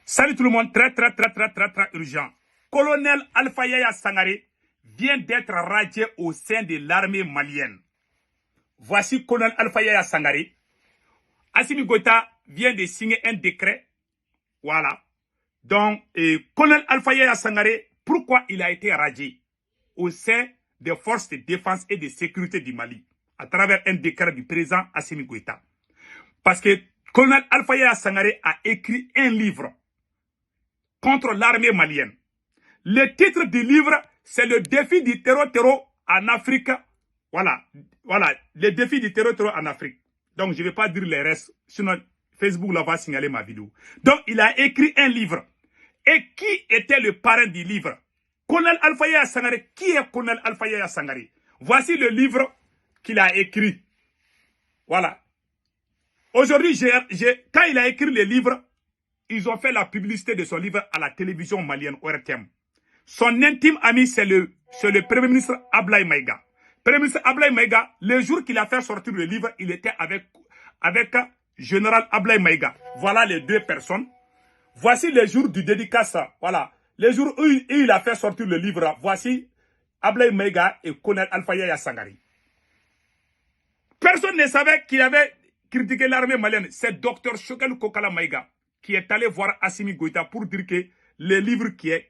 Salut tout le monde, très urgent. Colonel Alpha Yaya Sangaré vient d'être radié au sein de l'armée malienne. Voici Colonel Alpha Yaya Sangaré. Assimi Goïta vient de signer un décret. Voilà. Donc, Colonel Alpha Yaya Sangaré, pourquoi il a été radié au sein des forces de défense et de sécurité du Mali à travers un décret du président Assimi Goïta? Parce que Colonel Alpha Yaya Sangaré a écrit un livre contre l'armée malienne. Le titre du livre, c'est le défi du terreau en Afrique. Voilà, le défi du terreau en Afrique. Donc, je ne vais pas dire les restes, sinon Facebook là va signaler ma vidéo. Donc, il a écrit un livre. Et qui était le parrain du livre? Colonel Alpha Yaya Sangaré. Qui est Colonel Alpha Yaya Sangaré? Voici le livre qu'il a écrit. Voilà. Aujourd'hui, quand il a écrit le livre, ils ont fait la publicité de son livre à la télévision malienne ORTM. Son intime ami, c'est le Premier ministre Ablaye Maïga. Premier ministre Ablaye Maïga, le jour qu'il a fait sortir le livre, il était avec général Ablaye Maïga. Voilà les deux personnes. Voici les jours du dédicace. Voilà. Les jours où il a fait sortir le livre, voici Ablaye Maïga et Colonel Alpha Yaya Sangaré. Personne ne savait qu'il avait critiqué l'armée malienne. C'est Dr Choguel Kokala Maïga qui est allé voir Assimi Goïta pour dire que le livre que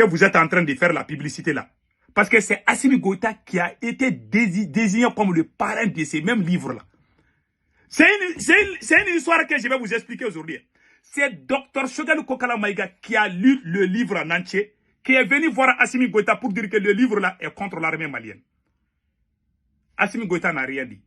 vous êtes en train de faire la publicité là. Parce que c'est Assimi Goïta qui a été désigné comme le parrain de ces mêmes livres-là. C'est une histoire que je vais vous expliquer aujourd'hui. C'est Dr Choguel Kokala Maïga qui a lu le livre en entier, qui est venu voir Assimi Goïta pour dire que le livre-là est contre l'armée malienne. Assimi Goïta n'a rien dit.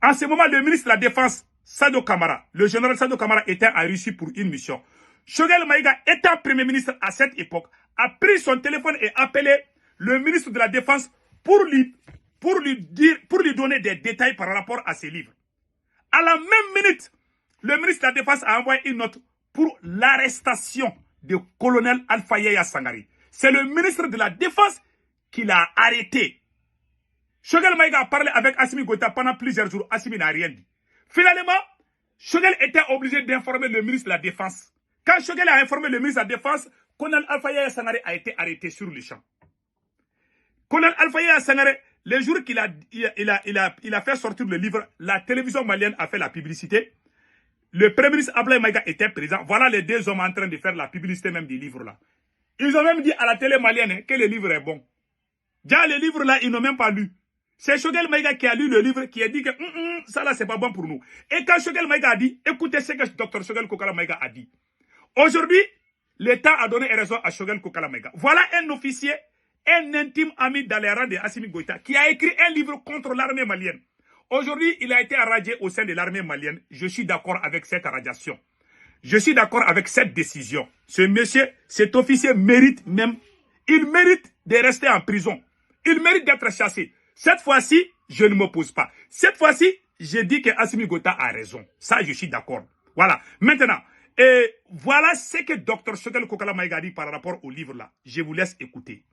En ce moment, le ministre de la Défense, Sado Kamara, le général Sado Kamara était en Russie pour une mission. Choguel Maïga, étant Premier ministre à cette époque, a pris son téléphone et appelé le ministre de la Défense pour lui donner des détails par rapport à ses livres. À la même minute, le ministre de la Défense a envoyé une note pour l'arrestation de colonel Alpha Yaya Sangaré. C'est le ministre de la Défense qui l'a arrêté. Choguel Maïga a parlé avec Assimi Goïta pendant plusieurs jours. Assimi n'a rien dit. Finalement, Choguel était obligé d'informer le ministre de la Défense. Quand Choguel a informé le ministre de la Défense, colonel Alpha Yaya Sangaré a été arrêté sur le champ. Colonel Alpha Yaya Sangaré, le jour qu'il a fait sortir le livre, la télévision malienne a fait la publicité. Le Premier ministre Ablaye Maïga était présent. Voilà les deux hommes en train de faire la publicité même du livre là. Ils ont même dit à la télé malienne que le livre est bon. Déjà, le livre là, ils n'ont même pas lu. C'est Choguel Maïga qui a lu le livre, qui a dit que ça là, c'est pas bon pour nous. Et quand Choguel Maïga a dit, écoutez ce que Dr Choguel Kokala Maïga a dit. Aujourd'hui, l'État a donné raison à Choguel Kokala Maïga. Voilà un officier, un intime ami dans les rangs de Assimi Goïta, qui a écrit un livre contre l'armée malienne. Aujourd'hui, il a été radié au sein de l'armée malienne. Je suis d'accord avec cette radiation. Je suis d'accord avec cette décision. Ce monsieur, cet officier mérite même, il mérite de rester en prison. Il mérite d'être chassé. Cette fois-ci, je ne m'oppose pas. Cette fois-ci, je dis que Assimi Goïta a raison. Ça, je suis d'accord. Voilà. Maintenant, voilà ce que Dr Choguel Kokala Maïga dit par rapport au livre là. Je vous laisse écouter.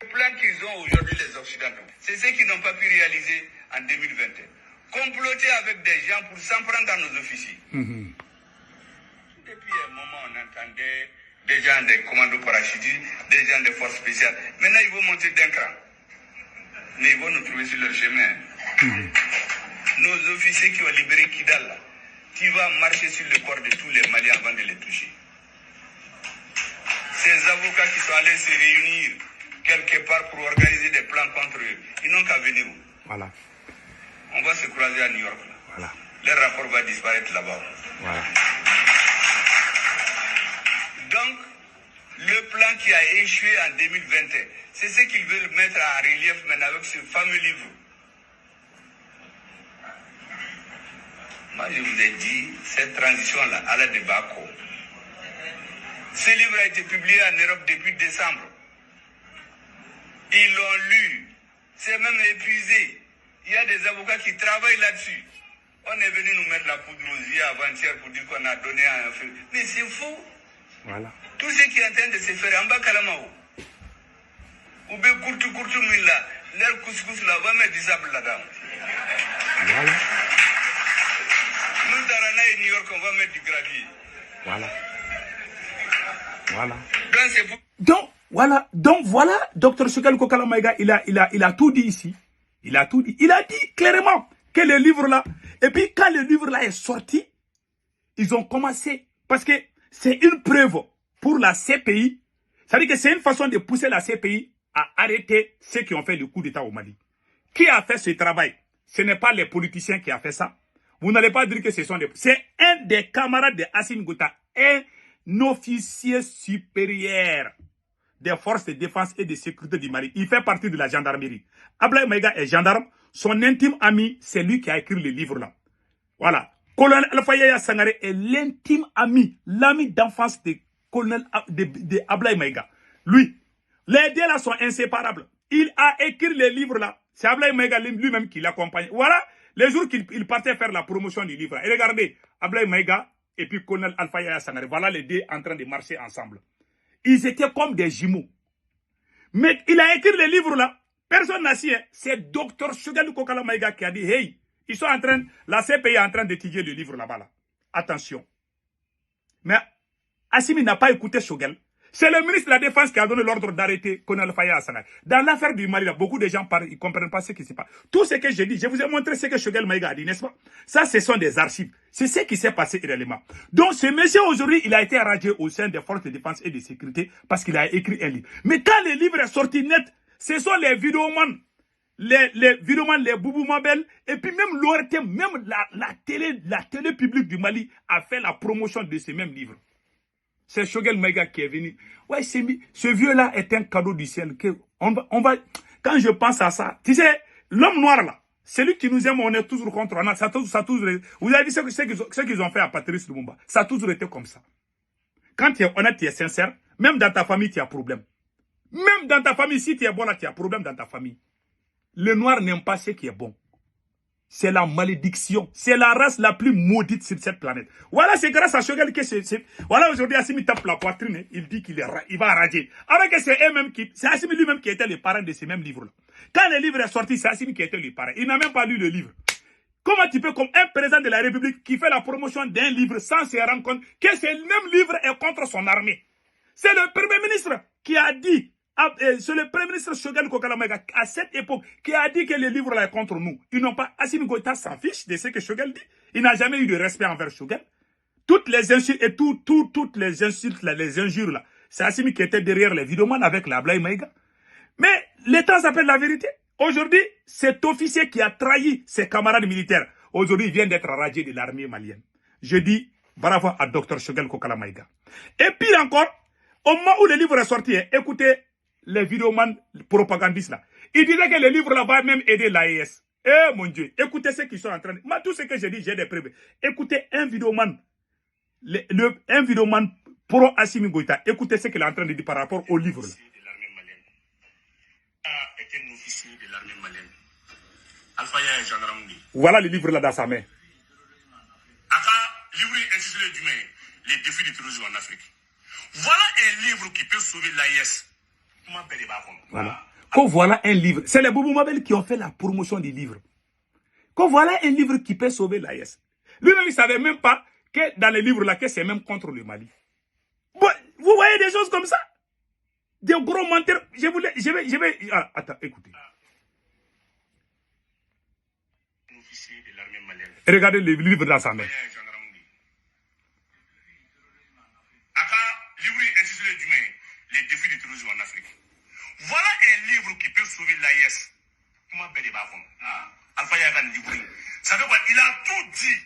Le plan qu'ils ont aujourd'hui les Occidentaux, c'est ce qu'ils n'ont pas pu réaliser en 2021. Comploter avec des gens pour s'en prendre à nos officiers. Depuis un moment, on entendait des gens des commandos parachutistes, des gens des forces spéciales. Maintenant, ils vont monter d'un cran. Mais ils vont nous trouver sur leur chemin. Nos officiers qui ont libéré Kidal, là, tu vas marcher sur le corps de tous les Maliens avant de les toucher. Ces avocats qui sont allés se réunir quelque part pour organiser des plans contre eux, ils n'ont qu'à venir où? Voilà. On va se croiser à New York. Là. Voilà. Leur rapport va disparaître là-bas. Voilà. Donc, le plan qui a échoué en 2021, c'est ce qu'ils veulent mettre en relief maintenant avec ce fameux livre. Moi, je vous ai dit, cette transition-là, elle a des bas-côtes. Ce livre a été publié en Europe depuis décembre. Ils l'ont lu. C'est même épuisé. Il y a des avocats qui travaillent là-dessus. On est venu nous mettre la poudre aux yeux avant-hier pour dire qu'on a donné un feu. Mais c'est faux. Voilà. Tout ce qui est en train de se faire en bas Kalamao. Ou bien courtu milla, leur couscous là, on va mettre du sable là-dedans. Voilà. Nous, dans New York, on va mettre du gravier. Voilà. Voilà. Donc, c'est vous. Donc, voilà, Dr. Choguel Kokala Maïga, il a tout dit ici. Il a tout dit. Il a dit clairement que le livre là, et puis quand le livre là est sorti, ils ont commencé, parce que c'est une preuve pour la CPI, ça veut dire que c'est une façon de pousser la CPI à arrêter ceux qui ont fait le coup d'État au Mali. Qui a fait ce travail? Ce n'est pas les politiciens qui ont fait ça. Vous n'allez pas dire que ce sont des... C'est un des camarades de Assimi Goïta, un officier supérieur des forces de défense et de sécurité du Mali. Il fait partie de la gendarmerie. Ablaye Maïga est gendarme. Son intime ami, c'est lui qui a écrit le livre là. Voilà. Colonel Alpha Yaya Sangaré est l'intime ami, l'ami d'enfance de colonel de Ablaye Maïga. Lui, les deux là sont inséparables. Il a écrit le livre là. C'est Ablaye Maïga lui-même qui l'accompagne. Voilà les jours qu'il partait faire la promotion du livre. Et regardez, Ablaye Maïga et puis colonel Alpha Yaya Sangaré. Voilà les deux en train de marcher ensemble. Ils étaient comme des jumeaux. Mais il a écrit le livre là. Personne n'a su. C'est Dr. Choguel Kokala Maïga qui a dit, hey, ils sont en train, la CPI est en train d'étudier le livre là-bas. Là. Attention. Mais Assimi n'a pas écouté Choguel. C'est le ministre de la Défense qui a donné l'ordre d'arrêter Colonel Faya Hassanay. Dans l'affaire du Mali, là, beaucoup de gens parlent, ils ne comprennent pas ce qui se passe. Tout ce que j'ai dit, je vous ai montré ce que Choguel Maïga a dit, n'est-ce pas? Ça, ce sont des archives. C'est ce qui s'est passé réellement. Donc, ce monsieur, aujourd'hui, il a été radié au sein des forces de défense et de sécurité parce qu'il a écrit un livre. Mais quand le livre est sorti net, ce sont les vidéomans, les Boubou Mabel, et puis même l'ORT, même la télé publique du Mali a fait la promotion de ce même livre. C'est Choguel Maïga qui est venu. Ouais, ce vieux-là est un cadeau du ciel. Quand je pense à ça, tu sais, l'homme noir là, celui qui nous aime, on est toujours contre. Vous avez vu ce qu'ils ont fait à Patrice Lumumba. Ça a toujours été comme ça. Quand tu es honnête, tu es sincère, même dans ta famille, tu as problème. Même dans ta famille, si tu es bon là, tu as problème dans ta famille. Le noir n'aime pas ce qui est bon. C'est la malédiction. C'est la race la plus maudite sur cette planète. Voilà, c'est grâce à Choguel que c'est... Voilà, aujourd'hui, Assimi tape la poitrine, il dit qu'il va radier. Alors que c'est eux-mêmes c'est Assimi lui-même qui était le parrain de ces mêmes livres-là. Quand le livre est sorti, c'est Assimi qui était le parrain. Il n'a même pas lu le livre. Comment tu peux, comme un président de la République qui fait la promotion d'un livre sans se rendre compte que ce même livre est contre son armée? C'est le Premier ministre qui a dit... C'est le Premier ministre Choguel Kokala Maïga à cette époque qui a dit que le livre là est contre nous. Ils n'ont pas. Assimi Goïta s'en fiche de ce que Choguel dit. Il n'a jamais eu de respect envers Choguel. Toutes les insultes et toutes les insultes là, les injures là, c'est Assimi qui était derrière les vidéomans avec la Ablaye Maïga. Mais le temps s'appelle la vérité. Aujourd'hui, cet officier qui a trahi ses camarades militaires, aujourd'hui, il vient d'être radié de l'armée malienne. Je dis bravo à Dr. Choguel Kokala Maïga. Et pire encore, au moment où le livre est sorti, écoutez les vidéomans propagandistes là. Ils disaient que le livre là va même aider l'AES. Eh mon Dieu, écoutez ce qu'ils sont en train de... Moi, tout ce que j'ai dit, j'ai des preuves. Écoutez un vidéoman, un vidéoman pro Assimi Goïta, écoutez ce qu'il est en train de dire par rapport au livre là. Est un officier de l'armée malienne. Alpha Yaya est gendarme. Voilà le livre là dans sa main. Aka, livre intitulé du les défis du terrorisme en Afrique. Voilà un livre qui peut sauver l'AES. Voilà. Quand voilà un livre, c'est les Boubou Mabel qui ont fait la promotion du livre. Quand voilà un livre qui peut sauver l'AES. Lui-même, il ne savait même pas que dans les livres là, que c'est même contre le Mali. Vous voyez des choses comme ça? Des gros menteurs. Je vais... Ah, attends, écoutez. Regardez le livre dans sa main. Les défis du terrorisme en Afrique. Voilà un livre qui peut sauver l'AIS. Comment peut débat Alpha Yaya Livre. Ça veut quoi? Il a tout dit.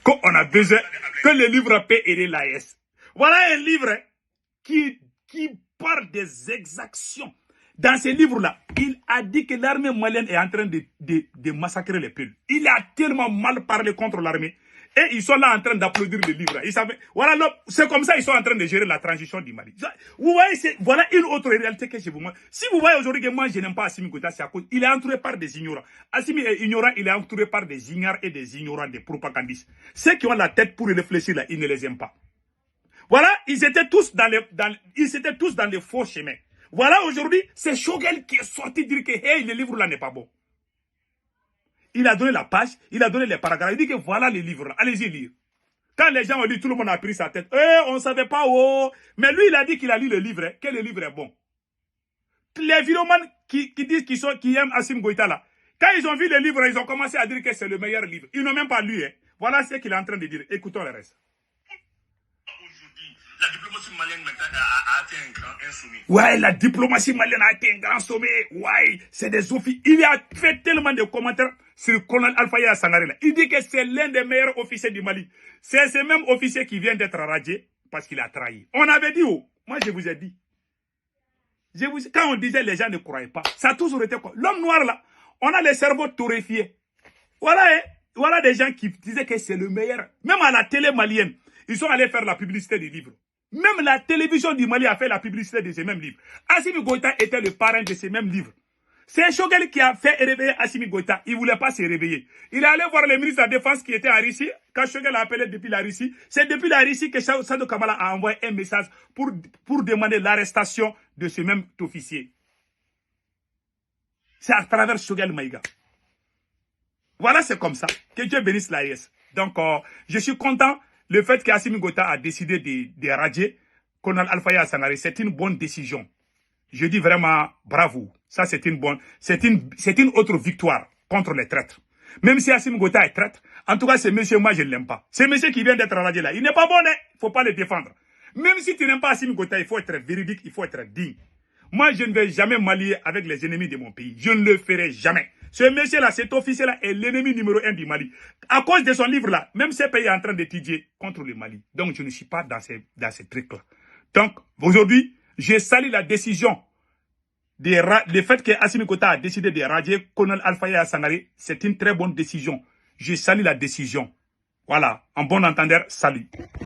Quand on a besoin que le livre peut aider l'AIS. Voilà un livre qui parle des exactions. Dans ce livre-là, il a dit que l'armée malienne est en train de massacrer les peuples. Il a tellement mal parlé contre l'armée. Et ils sont là en train d'applaudir le livre. Voilà, c'est comme ça ils sont en train de gérer la transition du Mali. Vous voyez, voilà une autre réalité que je vous montre. Si vous voyez aujourd'hui que moi je n'aime pas Assimi Goïta, c'est à cause il est entouré par des ignorants. Assimi est ignorant, il est entouré par des ignares et des ignorants, des propagandistes. Ceux qui ont la tête pour réfléchir là, ils ne les aiment pas. Voilà, ils étaient tous dans les faux chemins. Voilà, aujourd'hui, c'est Choguel qui est sorti dire que hey, le livre là n'est pas bon. Il a donné la page, il a donné les paragraphes. Il dit que voilà les livres là. Allez-y lire. Quand les gens ont lu, tout le monde a pris sa tête. On ne savait pas, oh. Mais lui, il a dit qu'il a lu le livre, que le livre est bon. Les vidéomanes qui disent qu'ils aiment Assimi Goïta là, quand ils ont vu le livre, ils ont commencé à dire que c'est le meilleur livre. Ils n'ont même pas lu. Hein. Voilà ce qu'il est en train de dire. Écoutons le reste. Aujourd'hui, la diplomatie malienne maintenant a atteint un sommet. Ouais, la diplomatie malienne a atteint un grand sommet. Ouais, c'est des officiers. Il a fait tellement de commentaires sur le colonel Alpha Yaya Sangaré là. Il dit que c'est l'un des meilleurs officiers du Mali. C'est ce même officier qui vient d'être radié parce qu'il a trahi. On avait dit, oh, moi je vous ai dit. Quand on disait les gens ne croyaient pas, ça a toujours été quoi. L'homme noir là, on a les cerveaux torréfiés. Voilà, hein, voilà des gens qui disaient que c'est le meilleur. Même à la télé malienne, ils sont allés faire la publicité des livres. Même la télévision du Mali a fait la publicité de ces mêmes livres. Assimi Goïta était le parrain de ces mêmes livres. C'est Choguel qui a fait réveiller Assimi Goïta. Il ne voulait pas se réveiller. Il est allé voir le ministre de la Défense qui était en Russie. Quand Choguel a appelé depuis la Russie, c'est depuis la Russie que Sadou Kamara a envoyé un message pour demander l'arrestation de ce même officier. C'est à travers Choguel Maïga. Voilà, c'est comme ça. Que Dieu bénisse l'AES. Donc, je suis content. Le fait qu'Assimi Goïta a décidé de radier colonel Alpha Yaya Sangaré, c'est une bonne décision. Je dis vraiment bravo. Ça, c'est une autre victoire contre les traîtres. Même si Assimi Goïta est traître, en tout cas, ce monsieur, moi, je ne l'aime pas. Ce monsieur qui vient d'être radié là, il n'est pas bon, hein. Il ne faut pas le défendre. Même si tu n'aimes pas Assimi Goïta, il faut être véridique, il faut être digne. Moi, je ne vais jamais m'allier avec les ennemis de mon pays. Je ne le ferai jamais. Ce monsieur-là, cet officier-là est l'ennemi numéro 1 du Mali. À cause de son livre-là, même ce pays est en train d'étudier contre le Mali. Donc, je ne suis pas dans ces trucs-là. Donc, aujourd'hui, je salue la décision, le fait que Assimi Goïta a décidé de radier colonel Alpha Yaya Sangaré. C'est une très bonne décision. Je salue la décision. Voilà, en bon entendeur, salut.